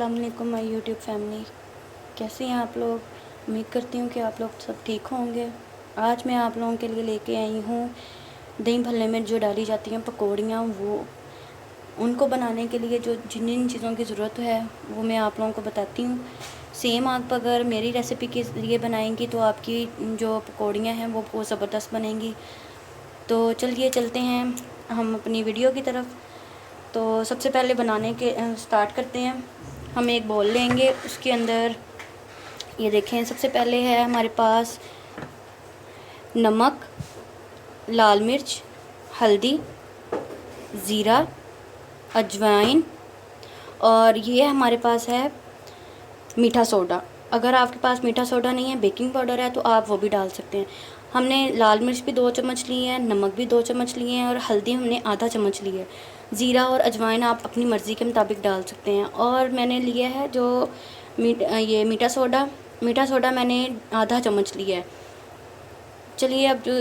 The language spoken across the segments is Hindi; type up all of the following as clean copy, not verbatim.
अस्सलाम वालेकुम माय यूट्यूब फैमिली। कैसे हैं आप लोग? उम्मीद करती हूँ कि आप लोग सब ठीक होंगे। आज मैं आप लोगों के लिए लेके आई हूँ दही भल्ले में जो डाली जाती हैं पकौड़ियाँ, वो उनको बनाने के लिए जो जिन जिन चीज़ों की ज़रूरत है वो मैं आप लोगों को बताती हूँ। सेम आप अगर मेरी रेसिपी के लिए बनाएंगी तो आपकी जो पकौड़ियाँ हैं वो बहुत ज़बरदस्त बनेंगी। तो चलिए चलते हैं हम अपनी वीडियो की तरफ। तो सबसे पहले बनाने के स्टार्ट करते हैं। हम एक बोल लेंगे, उसके अंदर ये देखें सबसे पहले है हमारे पास नमक, लाल मिर्च, हल्दी, ज़ीरा, अजवाइन और ये हमारे पास है मीठा सोडा। अगर आपके पास मीठा सोडा नहीं है, बेकिंग पाउडर है, तो आप वो भी डाल सकते हैं। हमने लाल मिर्च भी 2 चम्मच ली है, नमक भी 2 चम्मच लिए हैं और हल्दी हमने आधा चम्मच ली है। ज़ीरा और अजवाइन आप अपनी मर्ज़ी के मुताबिक डाल सकते हैं। और मैंने लिया है जो ये मीठा सोडा मैंने आधा चम्मच लिया है। चलिए अब जो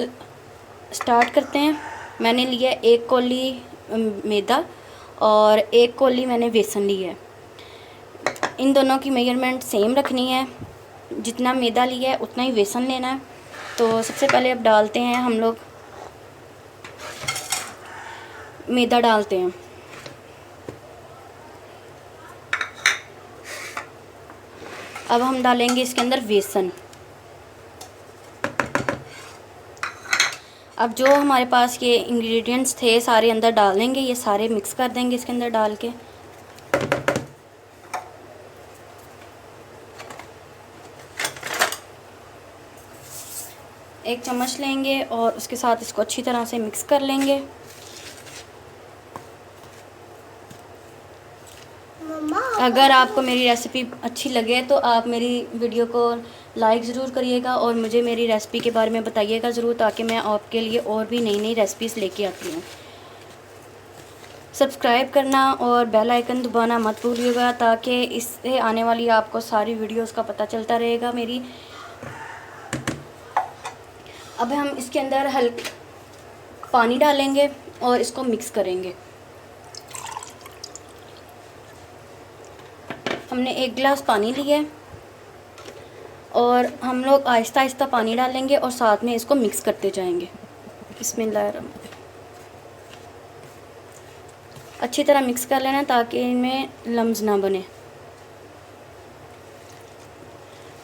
स्टार्ट करते हैं। मैंने लिया 1 कौली मैदा और 1 कौली मैंने बेसन ली है। इन दोनों की मेजरमेंट सेम रखनी है, जितना मैदा लिया है उतना ही बेसन लेना है। तो सबसे पहले अब डालते हैं हम लोग, मैदा डालते हैं। अब हम डालेंगे इसके अंदर बेसन। अब जो हमारे पास ये इंग्रेडिएंट्स थे सारे अंदर डालेंगे, ये सारे मिक्स कर देंगे इसके अंदर डाल के। एक चम्मच लेंगे और उसके साथ इसको अच्छी तरह से मिक्स कर लेंगे। अगर आपको मेरी रेसिपी अच्छी लगे तो आप मेरी वीडियो को लाइक ज़रूर करिएगा और मुझे मेरी रेसिपी के बारे में बताइएगा ज़रूर, ताकि मैं आपके लिए और भी नई नई रेसिपीज़ लेके आती हूँ। सब्सक्राइब करना और बेल आइकन दबाना मत भूलिएगा, ताकि इससे आने वाली आपको सारी वीडियोस का पता चलता रहेगा मेरी। अब हम इसके अंदर हल्का पानी डालेंगे और इसको मिक्स करेंगे। हमने 1 गिलास पानी लिया है और हम लोग आहिस्ता आहिस्ता पानी डालेंगे और साथ में इसको मिक्स करते जाएंगे। बिस्मिल्लाहिर्रहमानिर्रहीम। अच्छी तरह मिक्स कर लेना ताकि इनमें लम्स ना बने।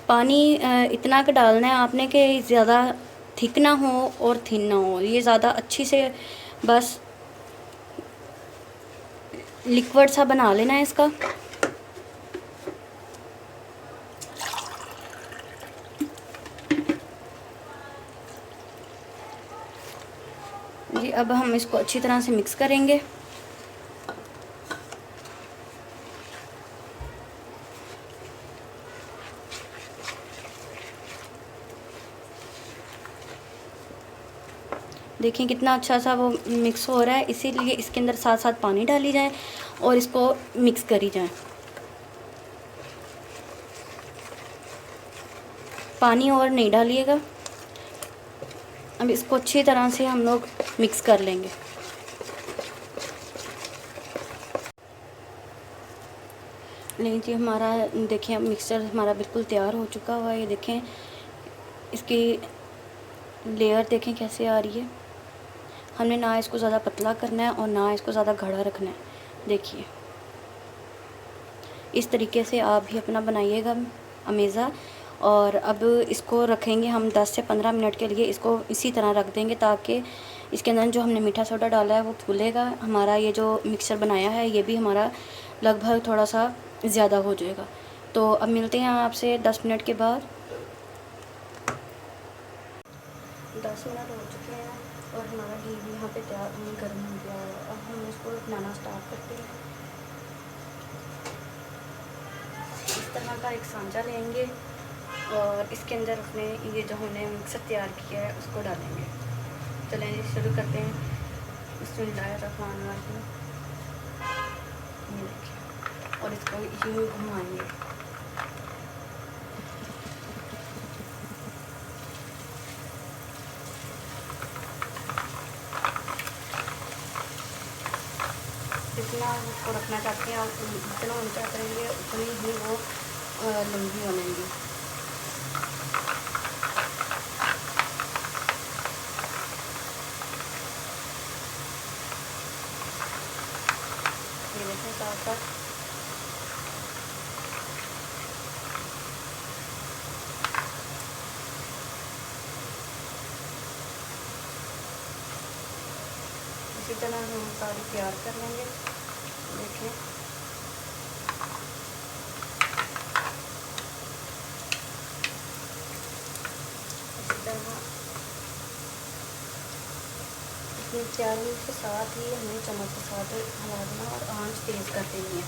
पानी इतना का डालना है आपने कि ज़्यादा थिक ना हो और थिन ना हो, ये ज़्यादा अच्छी से बस लिक्विड सा बना लेना है इसका। जी अब हम इसको अच्छी तरह से मिक्स करेंगे। देखिए कितना अच्छा सा वो मिक्स हो रहा है, इसीलिए इसके अंदर साथ साथ पानी डाली जाए और इसको मिक्स करी जाए। पानी और नहीं डालिएगा। अब इसको अच्छी तरह से हम लोग मिक्स कर लेंगे। लीजिए हमारा देखिए मिक्सचर हमारा बिल्कुल तैयार हो चुका हुआ है। ये देखें इसकी लेयर देखें कैसे आ रही है। हमने ना इसको ज़्यादा पतला करना है और ना इसको ज़्यादा गाढ़ा रखना है। देखिए इस तरीके से आप भी अपना बनाइएगा अमेज़ा। और अब इसको रखेंगे हम 10 से 15 मिनट के लिए। इसको इसी तरह रख देंगे ताकि इसके अंदर जो हमने मीठा सोडा डाला है वो फूलेगा। हमारा ये जो मिक्सचर बनाया है ये भी हमारा लगभग थोड़ा सा ज़्यादा हो जाएगा। तो अब मिलते हैं आपसे 10 मिनट के बाद। 10 मिनट हो चुके हैं और हमारा घी भी यहाँ पे तैयार गर्म हो गया है। अब हम इसको बनाना स्टार्ट करते हैं। इस तरह का एक सांचा लेंगे और इसके अंदर अपने ये जो हमने मिक्सर तैयार किया है उसको डालेंगे। चलें जी शुरू करते हैं। बिस्मिल्लाहिर्रहमानिर्रहीम। ये देखिए और इसको यूँ घुमाएंगे। जितना उसको रखना चाहते हैं आप जितना ऊंचा करेंगे उतनी ही वो लंबी बनेंगी। ये देखें साथ साथ इसी तरह हम सारी तैयार कर लेंगे। देखें इसी तरह इसमें तैयारी के साथ ही हमें चम्मच के साथ हिला देना और आंच तेज़ कर देनी है।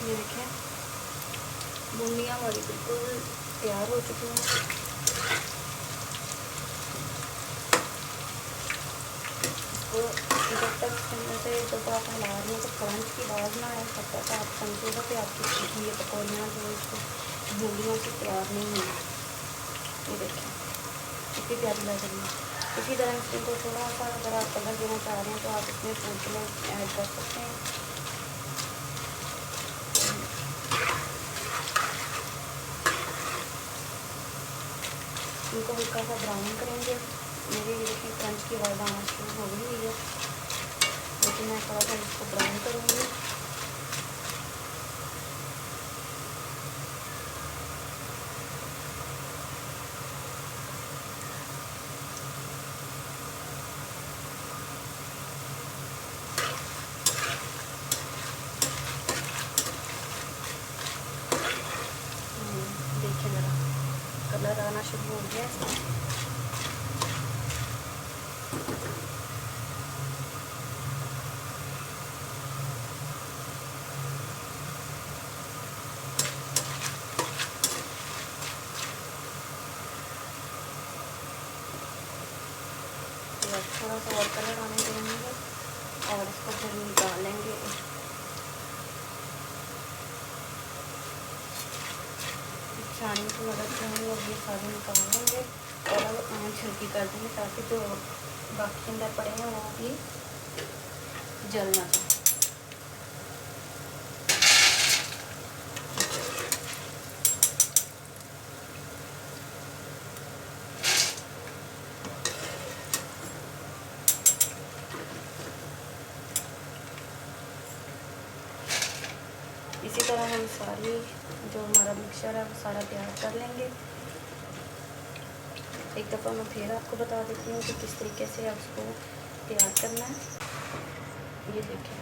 ये देखें बूंदियाँ हमारी बिल्कुल तैयार हो चुकी हैं। जब तक इसमें से जब आप हिला रहे हैं तो क्रंच की आवाज़ ना आए तब तक आप समझिएगा कि आपकी ये पकौड़ियाँ जो इसको बूंदियों से तैयार नहीं हुई। ये देखें कितनी प्यारी लग रही है। इसी तरह इसको थोड़ा सा अगर आप कलर देना चाह रहे हैं तो आप इसमें फूड कलर ऐड कर सकते हैं। इनको हल्का सा ब्राउन करेंगे। मेरी देखिए क्रंच की आवाज़ आना शुरू हो गई है, लेकिन मैं थोड़ा सा इसको ब्राउन करूँगी। देखिए ज़रा कलर आना शुरू हो गया है। थोड़ा सा और कलर आने देंगे और इसको फिर निकाल लेंगे। छानी की मदद से हम लोग ये सारे निकाल लेंगे और अब आँच हल्की कर देंगे ताकि जो बाकी अंदर पड़े हैं वो भी जल ना जाए। इसी तरह हम सारी जो हमारा मिक्सचर है वो सारा तैयार कर लेंगे। एक दफ़ा मैं फिर आपको बता देती हूँ कि किस तरीके से आप उसको तैयार करना है। ये देखें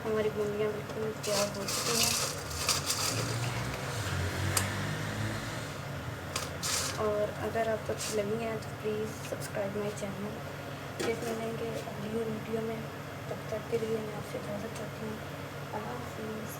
हमारी बूंदियाँ बिल्कुल तैयार हो चुकी हैं। और अगर आपको अच्छी लगी है तो प्लीज़ सब्सक्राइब माई चैनल। फिर मिलेंगे अगली वीडियो में, तब तक के लिए मैं आपसे इजाज़त चाहती हूँ। अल्लाह हाफ़िज़।